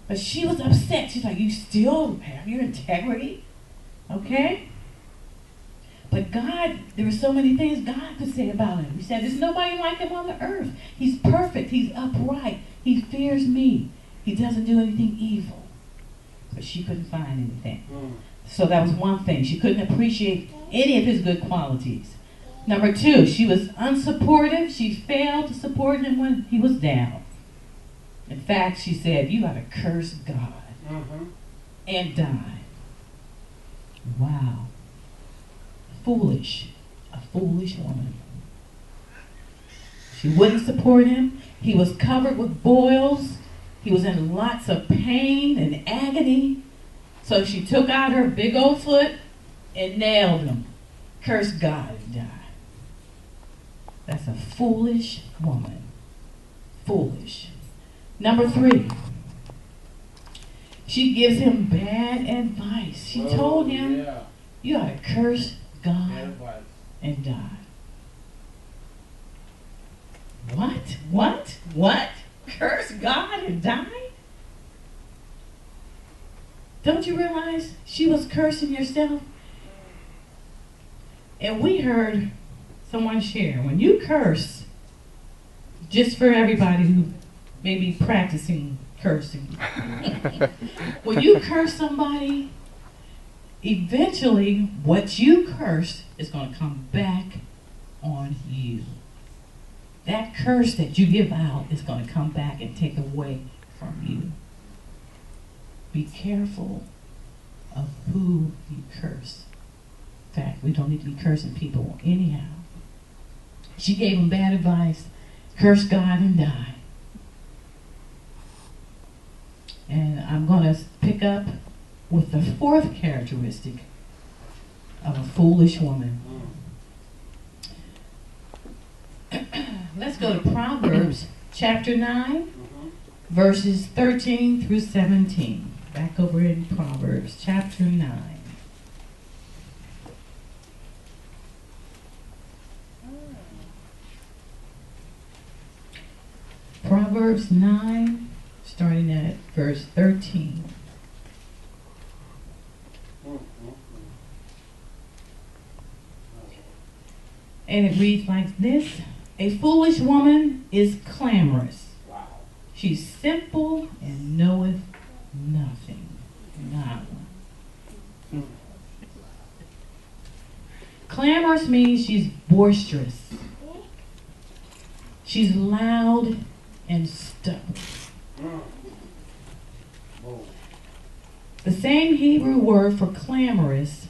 But she was upset. She's like, you still have your integrity? Okay? But God, there were so many things God could say about him. He said, there's nobody like him on the earth. He's perfect. He's upright. He fears me. He doesn't do anything evil. But she couldn't find anything. So that was one thing. She couldn't appreciate any of his good qualities. Number two, she was unsupportive. She failed to support him when he was down. In fact, she said, you ought to curse God and die. Wow. Foolish. A foolish woman. She wouldn't support him. He was covered with boils. He was in lots of pain and agony. So she took out her big old foot and nailed him. Curse God and die. That's a foolish woman. Foolish. Number three, she gives him bad advice. She told him, you ought to curse God and die. What? Curse God and die? Don't you realize she was cursing herself? And we heard someone share, when you curse, just for everybody who may be practicing cursing, when you curse somebody, eventually what you cursed is going to come back on you. That curse that you give out is going to come back and take away from you. Be careful of who you curse. In fact, we don't need to be cursing people anyhow. She gave him bad advice. Curse God and die. And I'm going to pick up with the fourth characteristic of a foolish woman. Let's go to Proverbs chapter 9, verses 13 through 17. Back over in Proverbs chapter 9. Proverbs 9, starting at verse 13. And it reads like this. A foolish woman is clamorous. She's simple and knoweth nothing. Not one. Clamorous means she's boisterous. She's loud and stubborn. The same Hebrew word for clamorous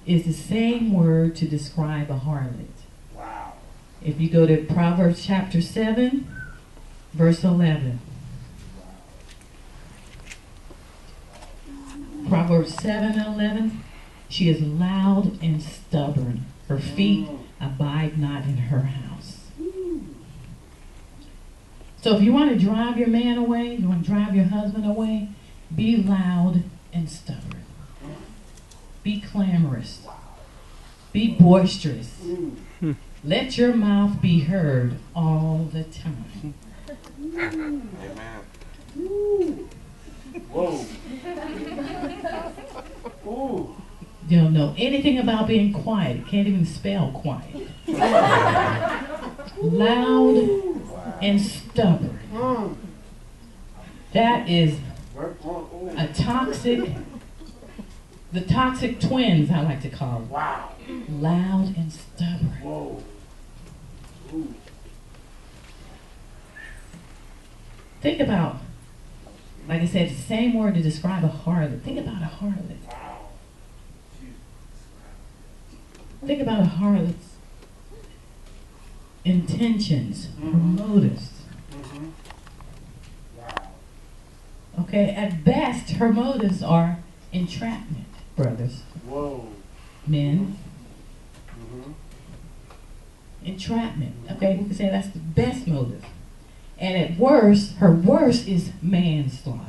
is the same word to describe a harlot. If you go to Proverbs chapter 7, verse 11. Proverbs 7 and 11. She is loud and stubborn. Her feet abide not in her house. So if you want to drive your man away, you want to drive your husband away, be loud and stubborn. Be clamorous. Be boisterous. Let your mouth be heard all the time. Amen. Whoa. Ooh. You don't know anything about being quiet. Can't even spell quiet. Loud and stubborn. That is a toxic, the toxic twins, I like to call them. Wow. Loud and stubborn. Whoa. Ooh. Think about, like I said, the same word to describe a harlot. Think about a harlot. Wow. Think about a harlot's intentions, her motives. Wow. Okay, at best, her motives are entrapment, brothers, Whoa. men. Entrapment. Okay, we can say that's the best motive. And at worst, her worst is manslaughter.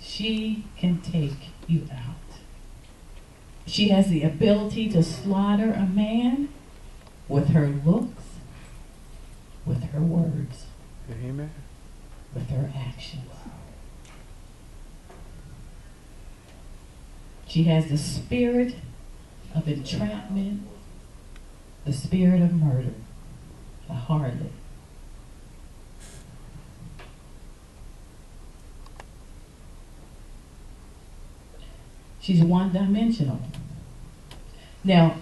She can take you out. She has the ability to slaughter a man with her looks, with her words. Amen. with her actions. She has the spirit of entrapment, the spirit of murder, a harlot. She's one-dimensional. Now,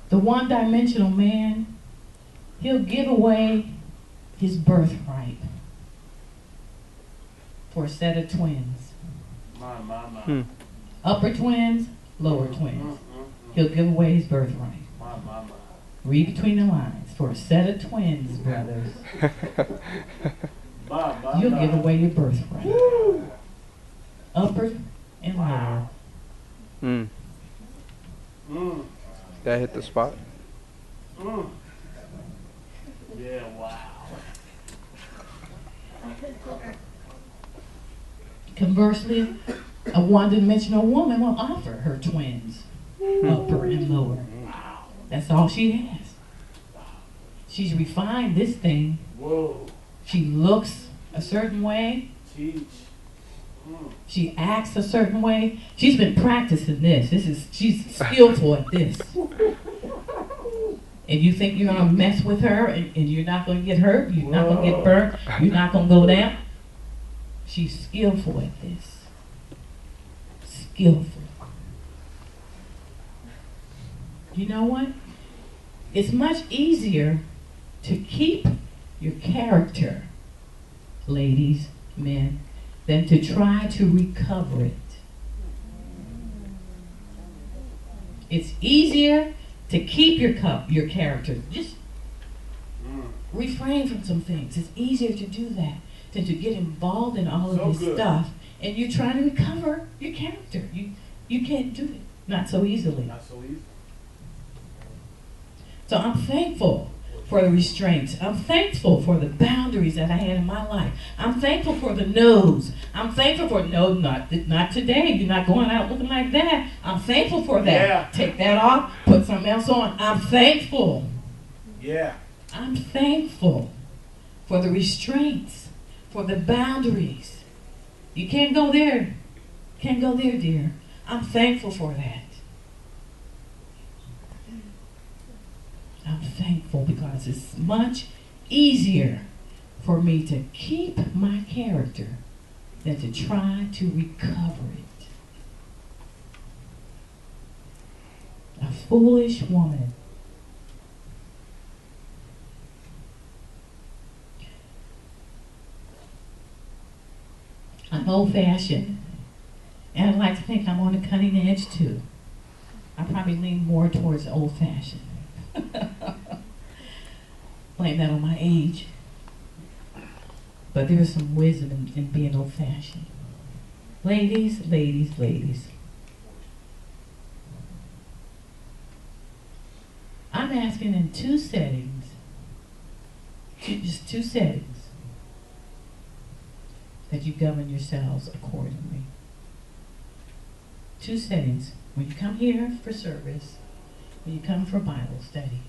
the one-dimensional man, he'll give away his birthright for a set of twins. My. Upper twins, lower twins. He'll give away his birthright. My. Read between the lines. For a set of twins, brothers, you'll give away your birthright. Woo. Upper and lower. Mm. That hit the spot. Yeah, wow. Conversely, a one-dimensional woman will offer her twins, upper and lower. That's all she has. She's refined this thing. Whoa. She looks a certain way. Teach. She acts a certain way. She's been practicing this. She's skillful at this. And you think you're gonna mess with her and you're not gonna get hurt, you're not gonna get burnt, you're not gonna go down. She's skillful at this. Skillful. You know what? It's much easier to keep your character, ladies, men, than to try to recover it. It's easier to keep your character. Just refrain from some things. It's easier to do that than to get involved in all of this stuff and you're trying to recover your character. You can't do it. Not so easily. Not so easy. So I'm thankful for the restraints. I'm thankful for the boundaries that I had in my life. I'm thankful for the no's. I'm thankful for no, not today. You're not going out looking like that. I'm thankful for that. Yeah. Take that off, put something else on. I'm thankful. Yeah. I'm thankful for the restraints, for the boundaries. You can't go there. Can't go there, dear. I'm thankful for that. I'm thankful because it's much easier for me to keep my character than to try to recover it. A foolish woman. I'm old-fashioned, and I like to think I'm on the cutting edge too. I probably lean more towards old-fashioned. Blame that on my age. But there is some wisdom in being old-fashioned. Ladies, ladies, ladies. I'm asking in two settings, just two settings, that you govern yourselves accordingly. Two settings. When you come here for service, when you come for Bible study,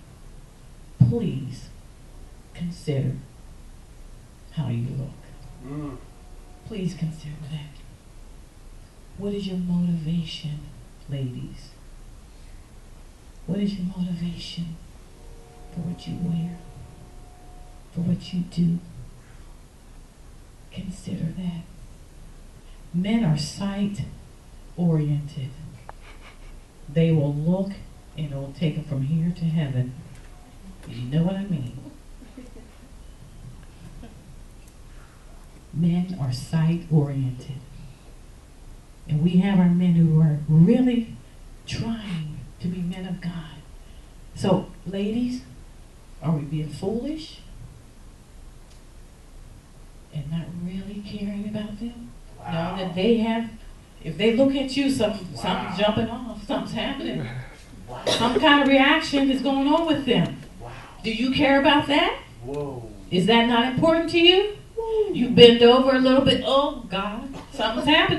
please consider how you look. Please consider that. What is your motivation, ladies? What is your motivation for what you wear, for what you do? Consider that. Men are sight-oriented. They will look and it'll take them from here to heaven. You know what I mean? Men are sight-oriented. And we have our men who are really trying to be men of God. So, ladies, are we being foolish and not really caring about them? Wow. Know that they have, if they look at you, something's jumping off, something's happening. Wow. Some kind of reaction is going on with them. Wow. Do you care about that? Whoa. Is that not important to you? You bend over a little bit, oh God, something's happening.